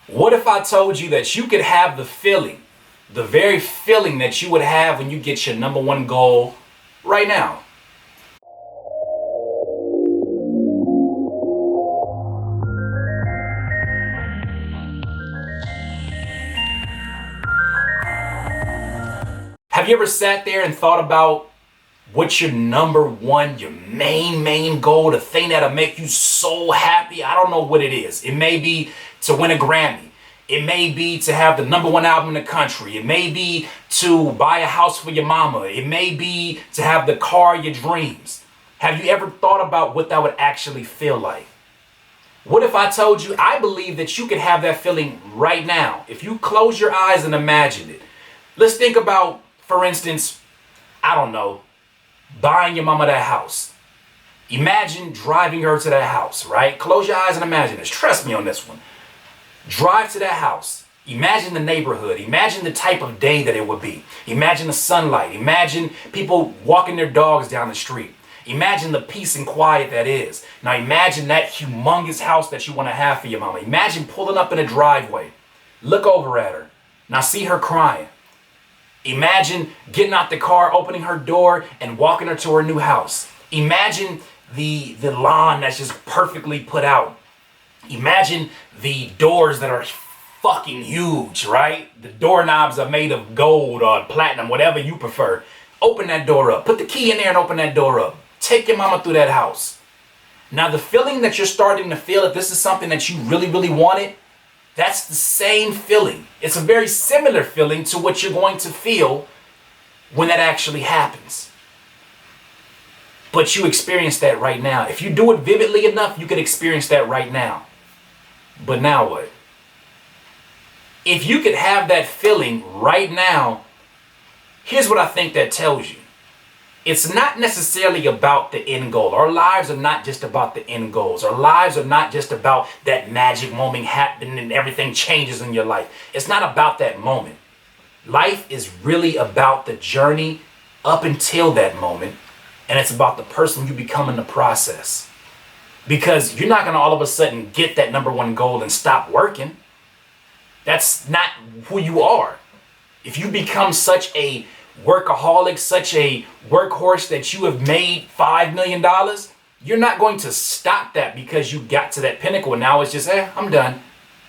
What if I told you that you could have the feeling, the very feeling that you would have when you get your number one goal right now? Have you ever sat there and thought about what's your number one, your main goal, the thing that'll make you so happy? I don't know what it is. It may be to win a Grammy. It may be to have the number one album in the country. It may be to buy a house for your mama. It may be to have the car of your dreams. Have you ever thought about what that would actually feel like? What if I told you, I believe that you could have that feeling right now. If you close your eyes and imagine it. Let's think about, for instance, I don't know, buying your mama that house. Imagine driving her to that house, right? Close your eyes and imagine this. Trust me on this one. Drive to that house. Imagine the neighborhood. Imagine the type of day that it would be. Imagine the sunlight. Imagine people walking their dogs down the street. Imagine the peace and quiet that is. Now imagine that humongous house that you want to have for your mama. Imagine pulling up in a driveway. Look over at her. Now see her crying. Imagine getting out the car, opening her door, and walking her to her new house. Imagine the lawn that's just perfectly put out. Imagine the doors that are fucking huge, right? The doorknobs are made of gold or platinum, whatever you prefer. Open that door up. Put the key in there and open that door up. Take your mama through that house. Now the feeling that you're starting to feel, if this is something that you really wanted, that's the same feeling. It's a very similar feeling to what you're going to feel when that actually happens. But you experience that right now. If you do it vividly enough, you can experience that right now. But now what? If you could have that feeling right now, here's what I think that tells you. It's not necessarily about the end goal. Our lives are not just about the end goals. Our lives are not just about that magic moment happening and everything changes in your life. It's not about that moment. Life is really about the journey up until that moment. And it's about the person you become in the process. Because you're not going to all of a sudden get that number one goal and stop working. That's not who you are. If you become such a workaholic, such a workhorse that you have made $5 million, you're not going to stop that because you got to that pinnacle and now it's just, I'm done.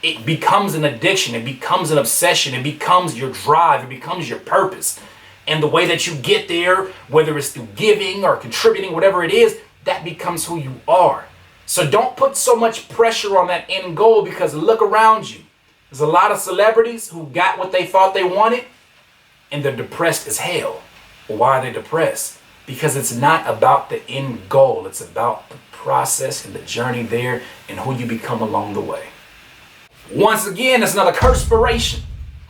It becomes an addiction. It becomes an obsession. It becomes your drive. It becomes your purpose. And the way that you get there, whether it's through giving or contributing, whatever it is, that becomes who you are. So don't put so much pressure on that end goal, because look around you. There's a lot of celebrities who got what they thought they wanted and they're depressed as hell. Why are they depressed? Because it's not about the end goal. It's about the process and the journey there and who you become along the way. Once again, it's another Curtspiration.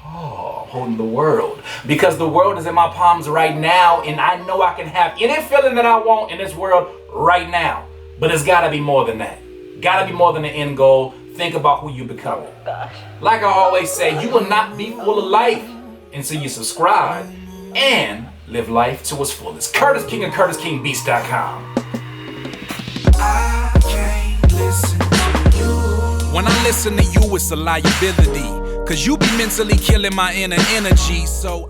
Oh, I'm holding the world, because the world is in my palms right now, and I know I can have any feeling that I want in this world right now. But it's got to be more than that. Got to be more than the end goal. Think about who you becoming. Like I always say, you will not be full of life until you subscribe and live life to its fullest. Curtis King of CurtisKingBeats.com. I can't listen to you. When I listen to you, it's a liability, 'cause you be mentally killing my inner energy. So